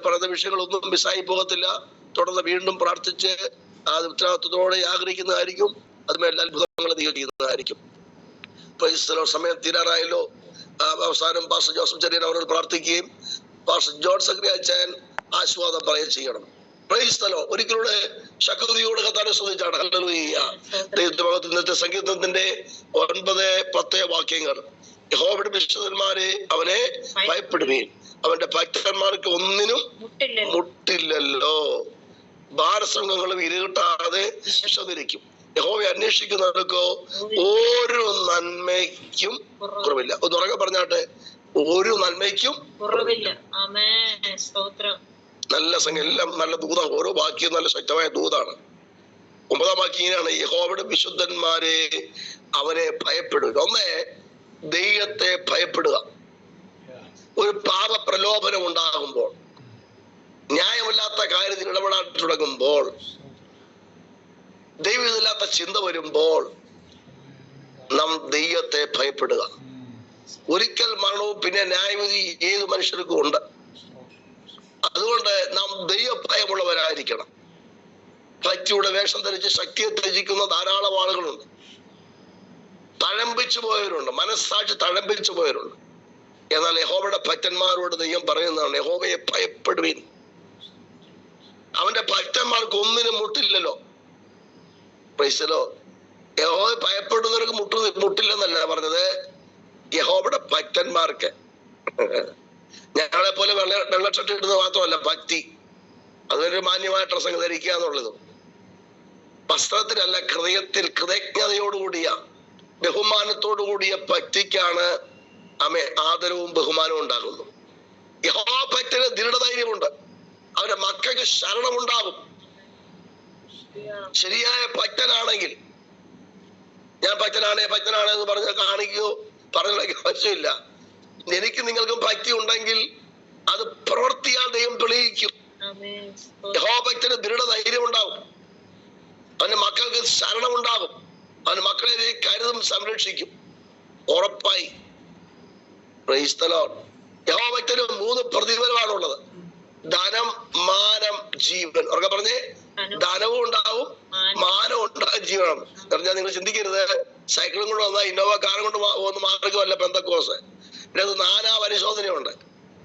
പറയുന്ന വിഷയങ്ങളൊന്നും മിസ്സായി പോകത്തില്ല. തുടർന്ന് വീണ്ടും പ്രാർത്ഥിച്ച് അത് ഉത്തരവാദിത്വത്തോടെ ആഗ്രഹിക്കുന്നതായിരിക്കും. അതുമല്ല അത്ഭുതങ്ങൾ ദൈവം ചെയ്യുന്നതായിരിക്കും. സമയം തീരാറായല്ലോ. അവസാനം പാസ്റ്റർ ജോസഫ് ചെറിയൻ അവരോട് പ്രാർത്ഥിക്കുകയും പാസ്റ്റർ ജോൺ സക്രിയാച്ചൻ ആശീർവാദം പറയുകയും ചെയ്യണം. Price the Lord. ഒരിക്കലൂടെ ശക്തിയോടെ കർത്താവിനെ സ്തുതിച്ചാണ്. ഹല്ലേലൂയ. ദൈവത്തിന്റെ ഇന്നത്തെ സങ്കീർത്തനത്തിന്റെ 9-10 വാക്യങ്ങൾ. യഹോവയുടെ വിശുദ്ധന്മാരെ അവനെ ഭയപ്പെടുവീൻ, അവന്റെ ഭക്തന്മാർക്ക് ഒന്നിനും മുട്ടില്ലല്ലോ. ഭാരസംഘങ്ങളും ഇരുട്ടാതെ വിശ്വസിക്കും. യഹോവയെ അന്വേഷിക്കുന്നവർക്കോ ഒരു നന്മയ്ക്കും കുറവില്ല. ഒന്ന് ഉറക്കെ പറഞ്ഞാട്ടെ, ഒരു നന്മയ്ക്കും കുറവില്ല. നല്ല സംഖ്യ, എല്ലാം നല്ല ദൂതാണ്. ഓരോ വാക്യം നല്ല ശക്തമായ ദൂതാണ്. 9-ാം വാക്യം ഇങ്ങനെയാണ്: യഹോവയുടെ വിശുദ്ധന്മാരെ അവനെ ഭയപ്പെടുക. ഒന്ന്, ദൈവത്തെ ഭയപ്പെടുക. ഒരു പാപ പ്രലോഭനം ഉണ്ടാകുമ്പോൾ, ന്യായമല്ലാത്ത കാര്യത്തിൽ ഇടപെടാൻ തുടങ്ങുമ്പോൾ, ദൈവമില്ലാത്ത ചിന്ത വരുമ്പോൾ നാം ദൈവത്തെ ഭയപ്പെടുക. ഒരിക്കൽ മരണവും പിന്നെ ന്യായവിധി ഏത് മനുഷ്യർക്കും ഉണ്ട്. അതുകൊണ്ട് നാം ദൈവഭയമുള്ളവരായിരിക്കണം. ഭക്തിയുടെ വേഷം ധരിച്ച് ശക്തിയെ ത്യജിക്കുന്ന ധാരാളം ആളുകളുണ്ട്. തഴമ്പിച്ചു പോയവരുണ്ട്, മനസ്സാക്ഷി തഴമ്പിച്ചു പോയവരുണ്ട്. എന്നാൽ യഹോവയുടെ ഭക്തന്മാരോട് ദൈവം പറയുന്നതാണ്: യഹോവയെ ഭയപ്പെടുവീൻ, അവന്റെ ഭക്തന്മാർക്ക് ഒന്നിനും മുട്ടില്ലല്ലോ. Price the Lord. യഹോവയെ ഭയപ്പെടുന്നവർക്ക് മുട്ടില്ലെന്നല്ല പറഞ്ഞത്, യഹോവയുടെ ഭക്തന്മാർക്ക്. ഞങ്ങളെ പോലെ വെള്ളച്ചട്ടി ഇടുന്നത് മാത്രമല്ല ഭക്തി, അതൊരു മാന്യമായ ഡ്രസ്സങ്ങ് ധരിക്കുക എന്നുള്ളതും. വസ്ത്രത്തിലല്ല, ഹൃദയത്തിൽ കൃതജ്ഞതയോടുകൂടിയ ബഹുമാനത്തോടുകൂടിയ ഭക്തിക്കാണ് ആദരവും ബഹുമാനവും ഉണ്ടാകുന്നു. യഹോവ ഭക്തന് ദൃഢധൈര്യമുണ്ട്, അവരുടെ മക്കൾക്ക് ശരണമുണ്ടാകും. ശരിയായ ഭക്തനാണെങ്കിൽ, ഞാൻ ഭക്തനാണ് എന്ന് പറഞ്ഞ് കാണിക്കുകയോ പറഞ്ഞ ആവശ്യമില്ല. എനിക്ക് നിങ്ങൾക്കും ഭക്തി ഉണ്ടെങ്കിൽ അത് പ്രവർത്തിയാൽ ദൈവം തെളിയിക്കും. യഹോവ ഭക്തന് ദൃഢധൈര്യം ഉണ്ടാകും, അവന്റെ മക്കൾക്ക് ശരണമുണ്ടാകും, അവന്റെ മക്കളെ കരുതും സംരക്ഷിക്കും ഉറപ്പായി. Price the Lord. യഹോവ ഭക്തന് 3 പ്രതിഫലമാണുള്ളത്: ധനം, മാനം, ജീവൻ. അവർക്ക് പറഞ്ഞേ, ധനവും ഉണ്ടാവും, മാനവും ഉണ്ടാകും, ജീവനും. പറഞ്ഞാൽ നിങ്ങൾ ചിന്തിക്കരുത്, സൈക്കിളും കൊണ്ട് വന്നാൽ ഇന്നോവ കാറും കൊണ്ട് പോകുന്ന മാർഗമല്ല പെന്തക്കോസ്. പിന്നെ അത് നാനാ പരിശോധനയുണ്ട്.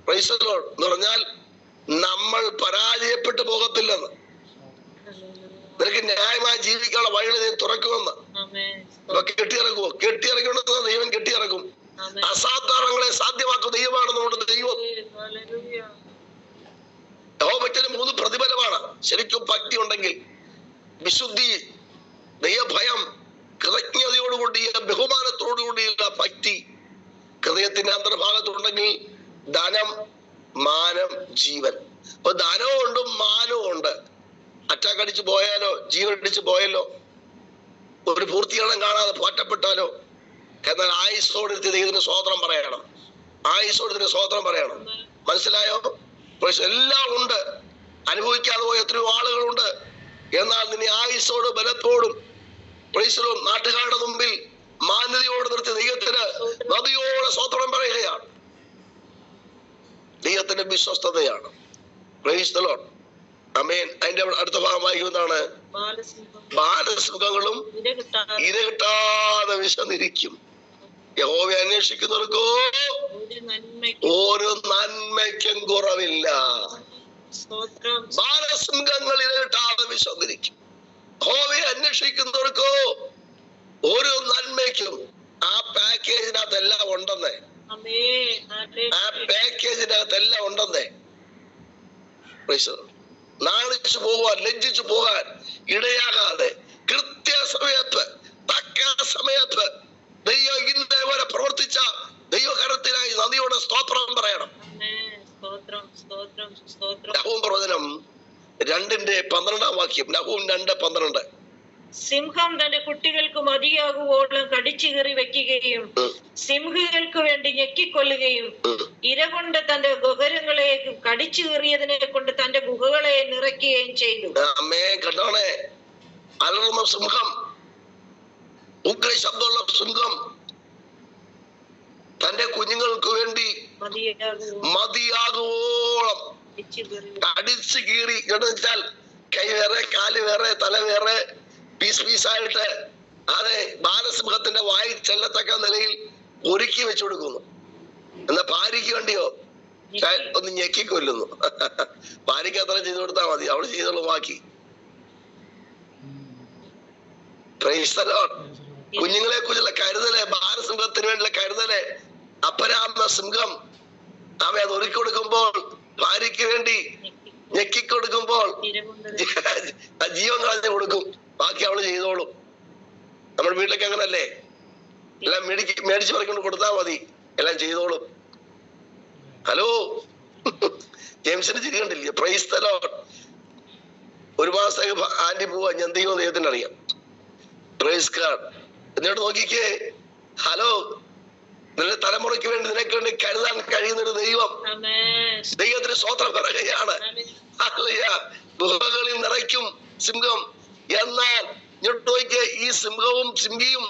പ്രൈസ് ദി ലോർഡ് എന്ന് പറഞ്ഞാൽ നമ്മൾ പരാജയപ്പെട്ടു പോകത്തില്ലെന്ന്, നിനക്ക് ന്യായമായി ജീവിക്കാനുള്ള വഴികൾ നീ തുറക്കുമെന്ന്. അപ്പൊ കെട്ടിയിറക്കുമെന്ന് ദൈവം കെട്ടിയിറക്കും. അസാധാരണങ്ങളെ സാധ്യമാക്കുന്ന ദൈവമാണെന്നുകൊണ്ട് ദൈവം. യഹോവയ്ക്ക് 3 പ്രതിഫലമാണ്. ശരിക്കും ഭക്തി ഉണ്ടെങ്കിൽ, വിശുദ്ധി, ദൈവഭയം, കൃതജ്ഞതയോടുകൂടിയ ബഹുമാനത്തോടുകൂടിയുള്ള ഭക്തി ഹൃദയത്തിന്റെ അന്തർഭാഗത്തുണ്ടെങ്കിൽ ധനം, മാനം, ജീവൻ. അപ്പൊ ധനവും ഉണ്ട്, മാനവും ഉണ്ട്. അറ്റാക്ക് അടിച്ചു പോയാലോ, ജീവൻ അടിച്ചു പോയാലോ, ഒരു പൂർത്തീകരണം കാണാതെ പോറ്റപ്പെട്ടാലോ, എന്നാൽ ആയുസ്സോടെടുത്ത് ദൈവത്തിന് സ്തോത്രം പറയണം. ആയുസ്സോടത്തിന് സ്തോത്രം പറയണം. മനസ്സിലായോ? എല്ലാം ഉണ്ട്. അനുഭവിക്കാതെ പോയ എത്രയോ ആളുകളുണ്ട്. എന്നാൽ നിന്നെ ആയുസ്സോടും ബലത്തോടും പ്രൈസലോം നാട്ടുകാരുടെ മുമ്പിൽ മാന്യതയോട് നിർത്തി ദൈവത്തിന് നദിയോടെ സ്തോത്രം പറയുകയാണ്. ദൈവത്തിന്റെ വിശ്വസ്തതയാണ്. Praise the Lord. ആമേൻ. അതിന്റെ അടുത്ത ഭാഗം വായിക്കുന്നതാണ്: ബാലസിംഹങ്ങളും ഇരകിട്ടാതെ വിശന്നിരിക്കും, യഹോവയെ അന്വേഷിക്കുന്നവർക്കോ ഒരു നന്മയ്ക്കും കുറവില്ല. ബാലസിംഹങ്ങൾ ഇരകിട്ടാതെ വിശന്നിരിക്കും, യഹോവയെ അന്വേഷിക്കുന്നവർക്കോ ഒരു നന്മയ്ക്കും. ആ പാക്കേജിനകത്ത് എല്ലാം ഉണ്ടെന്നേ, ആ പാക്കേജിനകത്ത് എല്ലാം ഉണ്ടെന്നേ. നാണിച്ചു പോകാൻ, ലജ്ജിച്ചു പോകാൻ ഇടയാകാതെ കൃത്യസമയത്ത്, തക്ക സമയത്ത് ദൈവം ഇന്നേ വരെ പ്രവർത്തിച്ച ദൈവകരത്തിനായി നദിയോടെ സ്തോത്രം പറയണം. നഹൂം പ്രവചനം 2:12 വാക്യം. നഹൂം 2:12. സിംഹം തന്റെ കുട്ടികൾക്ക് മതിയാകുവോളം കടിച്ചു കീറി വെക്കുകയും സിംഹികൾക്ക് വേണ്ടി ഞെക്കിക്കൊല്ലുകയും ഇരകൊണ്ട് തന്റെ ഗുഹരങ്ങളെ കടിച്ചു കീറിയതിനെ കൊണ്ട് തന്റെ ഗുഹകളെ നിറയ്ക്കുകയും ചെയ്തു. അലറുന്ന സിംഹം, ഉഗ്ര ശബ്ദമുള്ള സിംഹം തന്റെ കുഞ്ഞുങ്ങൾക്ക് വേണ്ടി മതിയാകുവോളം കടിച്ചു കീറി. എന്ന് വെച്ചാൽ കൈ വേറെ, കാല് വേറെ, തല വേറെ, പീസ് പീസായിട്ട് അതെ ബാലസിംഹത്തിന്റെ വായി ചെല്ലത്തക്ക നിലയിൽ ഒരുക്കി വെച്ചു കൊടുക്കുന്നു. എന്നാ ഭാര്യയ്ക്ക് വേണ്ടിയോ ഒന്ന് ഞെക്കി കൊല്ലുന്നു. ഭാര്യയ്ക്ക് അത്ര ചെയ്തു കൊടുത്താൽ മതി, അവള് ചെയ്തോളൂ ബാക്കി. കുഞ്ഞുങ്ങളെ കുറിച്ചുള്ള കരുതല്, ബാലസിംഹത്തിന് വേണ്ടിയുള്ള കരുതല്, അപരാമ സിംഹം അവൻ അത് ഒരുക്കി കൊടുക്കുമ്പോൾ, ഭാര്യയ്ക്ക് വേണ്ടി ഞെക്കിക്കൊടുക്കുമ്പോൾ ജീവൻ കളഞ്ഞു കൊടുക്കും, ബാക്കി അവള് ചെയ്തോളും. നമ്മുടെ വീട്ടിലേക്ക് അങ്ങനല്ലേ, എല്ലാം മേടിച്ച് പറിക്കൊണ്ട് കൊടുത്താൽ മതി, എല്ലാം ചെയ്തോളും. ഹലോ, ജെയിംസിന് ചിരി കണ്ടില്ലേ? Price the Lord. ഒരു മാസത്തേക്ക് ആന്റി പോവാ, ഞാൻ ദൈവം ദൈവത്തിന് അറിയാം. Praise God. എന്നിട്ട് നോക്കിക്കേ, ഹലോ, നിന്റെ തലമുറയ്ക്ക് വേണ്ടി നിനക്ക് വേണ്ടി കരുതാൻ കഴിയുന്ന ഒരു ദൈവം, ദൈവത്തിന് സ്തോത്രം പറയുകയാണ്. ഗുഹകളിൽ നിറയ്ക്കും സിംഹം. എന്നാൽ ഇങ്ങോട്ട് നോക്കിക്കേ, ഈ സിംഹവും സിംഹിയും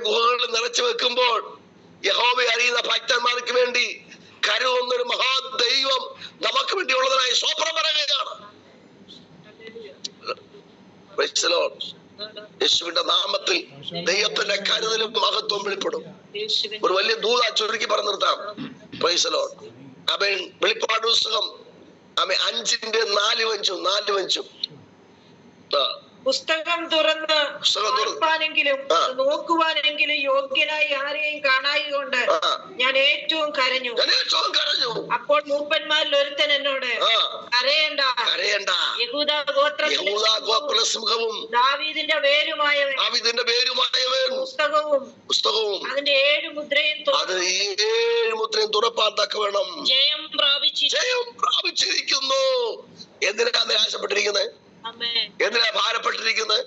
ഗുഹകളിൽ നിറച്ചു വെക്കുമ്പോൾ യഹോവയെ അറിയുന്ന ഭക്തന്മാർക്ക് വേണ്ടി കരുതുന്നൊരു മഹാദൈവം നമുക്ക് വേണ്ടി ഉള്ളതിനായി സ്തോത്രം പറയുകയാണ്. യേശുവിന്റെ നാമത്തിൽ ദൈവത്തിന്റെ കരുതലും മഹത്വം വെളിപ്പെടും. ഒരു വലിയ ദൂത ചുരുക്കി പറഞ്ഞു നിർത്താം. Price the Lord. അവൻ വെളിപ്പാട് പുസ്തകം 5:4 പുസ്തകം തുറന്ന് വായിപ്പാനെങ്കിലും നോക്കുവാനെങ്കിലും യോഗ്യനായി ആരെയും കാണായതുകൊണ്ട് ഞാൻ ഏറ്റവും കരഞ്ഞു. അപ്പോൾ മൂപ്പന്മാരിൽ ഒരുത്തൻ എന്നോട്, കരയണ്ട, യഹൂദാ ഗോത്ര സിംഹവും ദാവീദിന്റെ വേരുമായവൻ പുസ്തകവും അതിന്റെ 7 മുദ്രയും തുറപ്പാൻ തക്കവണ്ണം ജയം പ്രാപിച്ചിരിക്കുന്നു. എന്തിനാ ആശപ്പെട്ടിരിക്കുന്നത്? എന്തിനാ ഭാരപ്പെട്ടിരിക്കുന്നത്?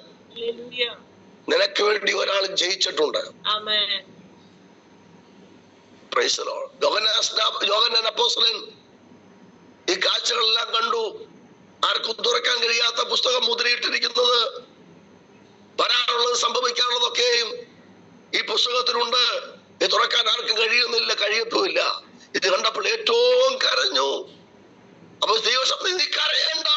നിനക്ക് വേണ്ടി ഒരാൾ ജയിച്ചിട്ടുണ്ട്. യോഹന്നാൻ അപ്പോസ്തലൻ ഈ കാഴ്ചകളെല്ലാം കണ്ടു. ആർക്കും തുറക്കാൻ കഴിയാത്ത പുസ്തകം മുദ്രയിട്ടിരിക്കുന്നത്, വരാനുള്ളത് സംഭവിക്കാനുള്ളതൊക്കെയും ഈ പുസ്തകത്തിലുണ്ട്. ഇത് തുറക്കാൻ ആർക്കും കഴിയുന്നില്ല, കഴിയത്തുമില്ല. ഇത് കണ്ടപ്പോൾ ഏറ്റവും കരഞ്ഞു. അപ്പൊ ദൈവശബ്ദം, നീ കരയണ്ട,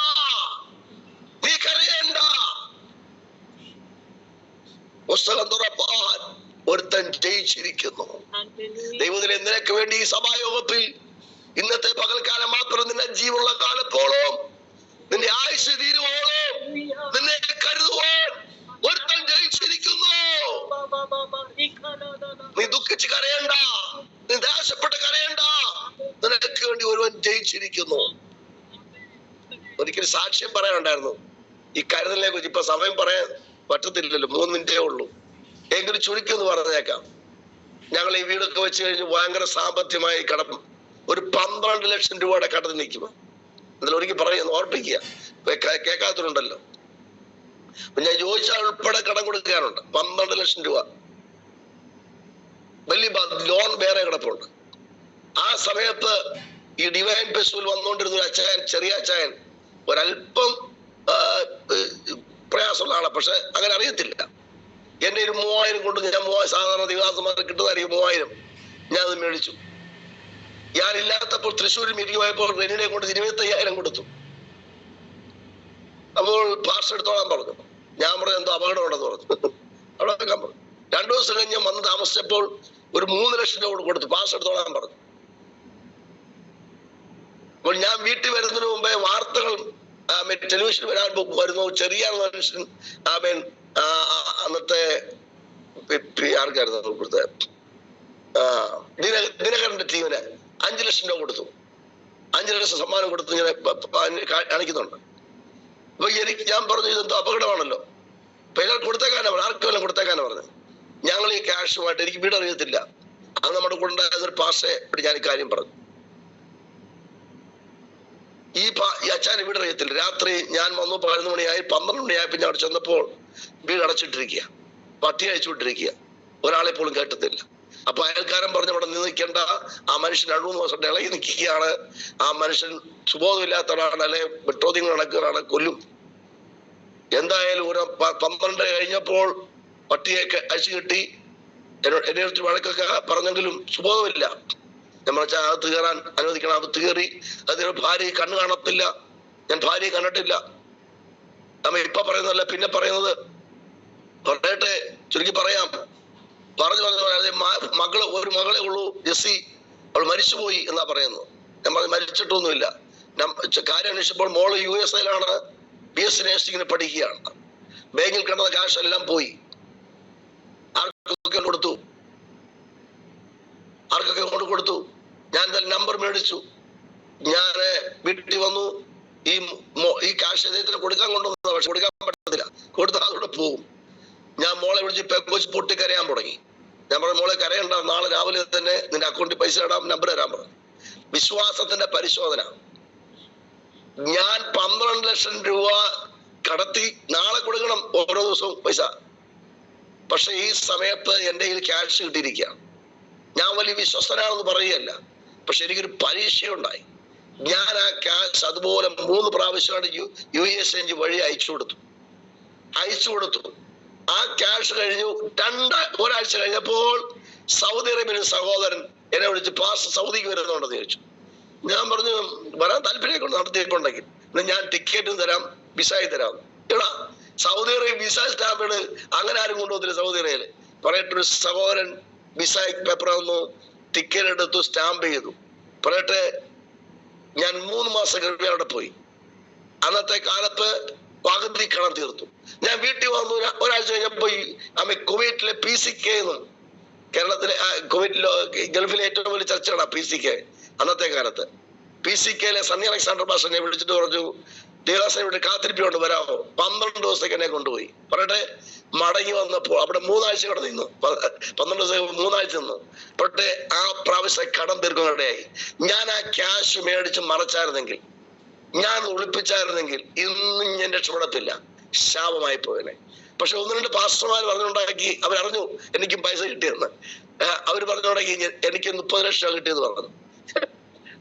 പുസ്തകം തുറപ്പാൻ ഒരുത്തൻ ജയിച്ചിരിക്കുന്നു. ദൈവത്തിലെ നിനക്ക് വേണ്ടി ഈ സഭായോഗത്തിൽ ഇന്നത്തെ പകൽക്കാലം മാത്രം, നിന്റെ ജീവനുള്ള കാലത്തോളം, നിന്റെ ആയുസ് തീരുവോളം നിന്നെ കരുതുവാൻ ഒരുത്തൻ ജയിച്ചിരിക്കുന്നു. നീ ദുഃഖിച്ച് കരയണ്ട, നീ ദേഷ്യപ്പെട്ട് കരയണ്ട, നിനക്ക് വേണ്ടി ഒരുവൻ ജയിച്ചിരിക്കുന്നു. ഒരിക്കലും സാക്ഷ്യം പറയാനുണ്ടായിരുന്നു ഈ കരുതലിനെ കുറിച്ച്. ഇപ്പൊ സമയം പറയാൻ പറ്റത്തില്ലല്ലോ, 3 മിനിറ്റേ ഉള്ളൂ. എങ്കിലും ചുരുക്കിയെന്ന് പറഞ്ഞേക്കാം. ഞങ്ങൾ ഈ വീടൊക്കെ വെച്ച് കഴിഞ്ഞ് ഭയങ്കര സാമ്പത്തികമായി കടം, ഒരു 12 ലക്ഷം രൂപയുടെ കടത്തിൽ നിൽക്കും. അതിൽ ഒരിക്കൽ പറയുന്നു, ഓർപ്പിക്കുക, കേൾക്കാത്തതുണ്ടല്ലോ. ഞാൻ ചോദിച്ചാൽ ഉൾപ്പെടെ കടം കൊടുക്കാനുണ്ട്. 12 ലക്ഷം രൂപ വലിയ ലോൺ വേറെ കിടപ്പുണ്ട്. ആ സമയത്ത് ഈ ഡിവൈൻ ഫെസ്റ്റിവൽ വന്നുകൊണ്ടിരുന്ന ഒരു അച്ചായൻ, ചെറിയ അച്ചായൻ, ഒരല്പം പ്രയാസമുള്ള ആളെ, പക്ഷെ അങ്ങനെ അറിയത്തില്ല. എന്നെ ഒരു 3000 കൊണ്ട് ഞാൻ സാധാരണ ദിവസമാർ കിട്ടുന്നതായിരിക്കും 3000, ഞാൻ അത് മേടിച്ചു. ഞാനില്ലാത്തപ്പോൾ തൃശ്ശൂരിൽ മീറ്റിംഗ് പോയപ്പോൾ റെനിനെ കൊണ്ട് 25,000 കൊടുത്തു. അപ്പോൾ പാർസൽ എടുത്തോളാൻ പറഞ്ഞു. ഞാൻ പറഞ്ഞു, എന്തോ അപകടമുണ്ടെന്ന് പറഞ്ഞു. അവിടെ വെക്കാൻ പറഞ്ഞു. 2 ദിവസം കഴിഞ്ഞ് ഞാൻ വന്ന് താമസിച്ചപ്പോൾ ഒരു 3 ലക്ഷം രൂപ കൊടുത്തു. പാർസൽ എടുത്തോളാൻ പറഞ്ഞു. അപ്പോൾ ഞാൻ വീട്ടിൽ വരുന്നതിന് മുമ്പേ വാർത്തകൾ ടെലിവിഷൻ വരുന്നു. ചെറിയ മനുഷ്യൻ അന്നത്തെ ആർക്കായിരുന്നു ഇവിടുത്തെ ദിനകരന്റെ ടീമിന് 5 ലക്ഷം രൂപ കൊടുത്തു. 5 ലക്ഷം സമ്മാനം കൊടുത്തു ഇങ്ങനെ കാണിക്കുന്നുണ്ട്. അപ്പൊ ഞാൻ പറഞ്ഞു, ഇതെന്തോ അപകടമാണല്ലോ, അപ്പൊ എല്ലാം കൊടുത്തേക്കാനാ പറഞ്ഞു, ആർക്കും എല്ലാം കൊടുത്തേക്കാനാ പറഞ്ഞു. ഞങ്ങൾ ഈ ക്യാഷുമായിട്ട്, എനിക്ക് വീട് അറിയത്തില്ല, അത് നമ്മുടെ കൂടെ ഉണ്ടായിരുന്നൊരു പാഷെ ഞാൻ ഈ കാര്യം പറഞ്ഞു. ഈ അച്ഛന് വീട് അറിയത്തില്ല. രാത്രി ഞാൻ വന്നു 11 മണിയായി, 12 മണിയായി. പിന്നെ അവിടെ ചെന്നപ്പോൾ വീട് അടച്ചിട്ടിരിക്കുക, പട്ടി അയച്ചുവിട്ടിരിക്കുക, ഒരാളെ പോലും കേട്ടത്തില്ല. അപ്പൊ അയൽക്കാരൻ പറഞ്ഞു, അവിടെ നിൽക്കേണ്ട, ആ മനുഷ്യൻ 2-3 ദിവസം ഇളകി നിൽക്കുകയാണ്, ആ മനുഷ്യൻ സുബോധമില്ലാത്തവരാണ്, അല്ലെ വെട്ടോദ്യങ്ങൾ നടക്കുകയാണ്, കൊല്ലും. എന്തായാലും ഒരു 12 കഴിഞ്ഞപ്പോൾ പട്ടിയെ അഴിച്ചു കിട്ടി. എന്നെ വഴക്കൊക്കെ പറഞ്ഞെങ്കിലും സുബോധമില്ല. ഞാൻ പറഞ്ഞ അകത്ത് കയറാൻ അനുവദിക്കണം. അകത്ത് കയറി. അതിന് ഭാര്യയെ കണ്ണു കാണത്തില്ല. ഞാൻ ഭാര്യയെ കണ്ടിട്ടില്ല. നമ്മ ഇപ്പൊ പറയുന്നതല്ല, പിന്നെ പറയുന്നത്. പറയട്ടെ, ചുരുക്കി പറയാം. പറഞ്ഞു മകള്, ഒരു മകളെ ഉള്ളൂ, ജെസ്സി. അവൾ മരിച്ചുപോയി എന്നാ പറയുന്നത്. ഞാൻ പറഞ്ഞു മരിച്ചിട്ടൊന്നുമില്ല. കാര്യം അന്വേഷിച്ചപ്പോൾ മോള് USA-ലാണ്, BSc നഴ്സിംഗിന് പഠിക്കുകയാണ്. ബാങ്കിൽ കിടന്ന കാശ് എല്ലാം പോയി. ആർക്കൊക്കെ കൊടുത്തു. ഞാൻ നമ്പർ മേടിച്ചു. ഞാൻ വീട്ടിൽ വന്നു. ഈ കാശ് അദ്ദേഹത്തിന് കൊടുക്കാൻ കൊണ്ടുവന്നത്, പക്ഷെ കൊടുക്കാൻ പറ്റത്തില്ല. കൊടുത്താൽ അതോടെ പോകും. ഞാൻ മോളെ വിളിച്ച് പെങ്കോച്ച് പൊട്ടിക്കരയാൻ തുടങ്ങി. ഞാൻ പറഞ്ഞു മോളെ കരയണ്ട, നാളെ രാവിലെ തന്നെ നിന്റെ അക്കൗണ്ടിൽ പൈസ ഇടാം, നമ്പർ തരാൻ പറഞ്ഞു. വിശ്വാസത്തിന്റെ പരിശോധന. ഞാൻ 12 ലക്ഷം രൂപ കടത്തി നാളെ കൊടുക്കണം ഓരോ ദിവസവും പൈസ. പക്ഷെ ഈ സമയത്ത് എൻ്റെ കയ്യിൽ ക്യാഷ് കിട്ടിയിരിക്കുകയാണ്. ഞാൻ വലിയ വിശ്വസ്തനാണെന്ന് പറയുകയല്ല, പക്ഷെ എനിക്കൊരു പരീക്ഷയുണ്ടായി. ഞാൻ ആ ക്യാഷ് അതുപോലെ 3 പ്രാവശ്യമാണ് USA വഴി അയച്ചു കൊടുത്തു. ആ ക്യാഷ് കഴിഞ്ഞു. ഒരാഴ്ച കഴിഞ്ഞപ്പോൾ സൗദി അറേബ്യൻ സഹോദരൻ എന്നെ വിളിച്ച് പാസ്റ്റർ സൗദിക്ക് വരുന്നുണ്ടെന്ന് ചോദിച്ചു. ഞാൻ പറഞ്ഞു വരാൻ താല്പര്യമൊക്കെ നടത്തിയിട്ടുണ്ടെങ്കിൽ ഞാൻ ടിക്കറ്റും തരാം, വിസയും തരാം. എടാ, സൗദി അറേബ്യ വിസ സ്റ്റാമ്പാണ്, അങ്ങനെ ആരും കൊണ്ടുപോകത്തില്ല സൗദി അറേബ്യയില്. പറയട്ടൊരു സഹോദരൻ വിസ പേപ്പർ വന്നു, ടിക്കറ്റ് എടുത്തു, സ്റ്റാമ്പ് ചെയ്തു. പറയട്ടെ, ഞാൻ 3 മാസം കഴിഞ്ഞ് അവിടെ പോയി. അന്നത്തെ കാലത്ത് പകുതി കടം തീർത്തു. ഞാൻ വീട്ടിൽ വന്നു. ഒരാഴ്ച കഴിഞ്ഞപ്പോ കുവൈറ്റിലെ PCK എന്നും, കേരളത്തിലെ കുവൈറ്റിലോ ഗൾഫിലെ ഏറ്റവും വലിയ ചർച്ചയാണ് PCK. അന്നത്തെ കാലത്ത് PCK-യിലെ സണ്ണി അലക്സാണ്ടർ പാസ്റ്റർ എന്നെ വിളിച്ചിട്ട് പറഞ്ഞു, ദേവദാസനെ ഇവിടെ കാത്തിരിപ്പിക്കൊണ്ട് വരാമോ? 12 ദിവസത്തേക്ക് എന്നെ കൊണ്ടുപോയി. പറയട്ടെ, മടങ്ങി വന്നപ്പോൾ അവിടെ 3 ആഴ്ച ഇവിടെ നിന്നു. 12 ദിവസം 3 ആഴ്ച നിന്നു. പക്ഷേ ആ പ്രാവശ്യം കടം തീർക്കുന്നതിനിടയായി. ഞാൻ ആ ക്യാഷ് മേടിച്ച് മറച്ചായിരുന്നെങ്കിൽ, ഞാൻ ഒളിപ്പിച്ചായിരുന്നെങ്കിൽ ഇന്നും ഞാൻ രക്ഷപ്പെടത്തില്ല, ശാപമായി പോയനെ. പക്ഷെ 1-2 പാസ്റ്റർമാർ പറഞ്ഞുണ്ടാക്കി, അവരറിഞ്ഞു എനിക്കും പൈസ കിട്ടിയെന്ന്. അവര് പറഞ്ഞുണ്ടാക്കി എനിക്ക് 30 ലക്ഷം കിട്ടിയെന്ന് പറഞ്ഞു.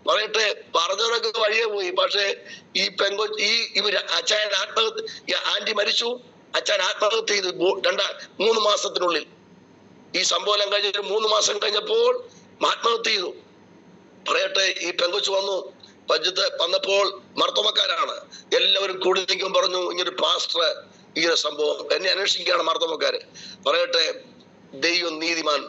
പറയട്ടെ, പറഞ്ഞവരൊക്കെ വഴിയെ പോയി. പക്ഷെ ഈ അച്ചായൻ ആത്മഹത്യ, ആന്റി മരിച്ചു, അച്ഛൻ ആത്മഹത്യ ചെയ്തു 3 മാസത്തിനുള്ളിൽ. ഈ സംഭവം കഴിഞ്ഞിട്ട് 3 മാസം കഴിഞ്ഞപ്പോൾ ആത്മഹത്യ ചെയ്തു. പറയട്ടെ, ഈ പെങ്കൊച്ചു വന്നു. പഞ്ചത്ത് വന്നപ്പോൾ മർത്തോമക്കാരാണ് എല്ലാവരും കൂടി നിൽക്കും. പറഞ്ഞു ഇങ്ങനൊരു പാസ്റ്റർ ഈ ഒരു സംഭവം എന്നെ അന്വേഷിക്കുകയാണ് മർത്തോമക്കാര്. പറയട്ടെ, ദൈവം നീതിമാൻ.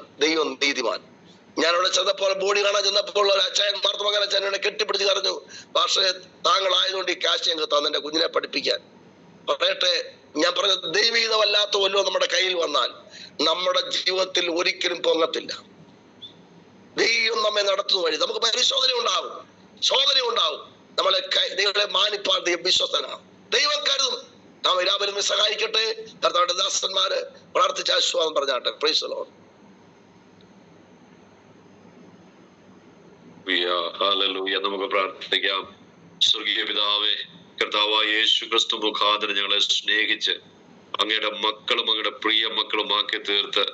ഞാനവിടെ ചെന്നപ്പോൾ, ബോഡി കാണാൻ ചെന്നപ്പോൾ ഒരു അച്ചായൻ, മാർത്തോമക്കാരൻ അച്ചായൻ എന്നെ കെട്ടിപ്പിടിച്ച് പറഞ്ഞു, പക്ഷേ താങ്കളായതുകൊണ്ട് ഈ കാശ് ഞങ്ങൾക്ക് തന്നെ എന്റെ കുഞ്ഞിനെ പഠിപ്പിക്കാൻ. പറയട്ടെ, ഞാൻ പറഞ്ഞത് ദൈവീകമല്ലാത്ത വല്ലോ നമ്മുടെ കയ്യിൽ വന്നാൽ നമ്മുടെ ജീവിതത്തിൽ ഒരിക്കലും പൊങ്ങത്തില്ല. ദൈവം നമ്മെ നടത്തുന്ന വഴി നമുക്ക് പരിശോധന ഉണ്ടാവും. നമ്മളെ ദൈവങ്ങളെ മാനിപ്പാൻ ദൈവം വിശ്വസ്തനാണ്. ദൈവം കരുതും. നാം രാവിലെ സഹായിക്കട്ടെ. കർത്താവിന്റെ ദാസന്മാര് പ്രാർത്ഥിച്ച ആശ്വാസം പറഞ്ഞാട്ടെ. Price the Lord. ഹല്ലേലൂയ. നമുക്ക് പ്രാർത്ഥിക്കാം. സ്വർഗീയ പിതാവേ, കർത്താവായ യേശു ക്രിസ്തു മുഖാന്തരം ഞങ്ങളെ സ്നേഹിച്ച് അങ്ങയുടെ മക്കളും അങ്ങയുടെ പ്രിയ മക്കളുമാക്കി തീർത്ത്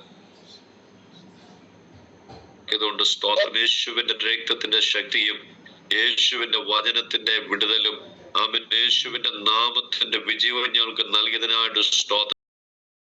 ഇതുകൊണ്ട് സ്തോത്രം. യേശുവിന്റെ രക്തത്തിന്റെ ശക്തിയും യേശുവിന്റെ വചനത്തിന്റെ വിടുതലും ആമേൻ, യേശുവിന്റെ നാമത്തിന്റെ വിജയവും ഞങ്ങൾക്ക് നൽകിയതിനായിട്ട് സ്തോത്രം.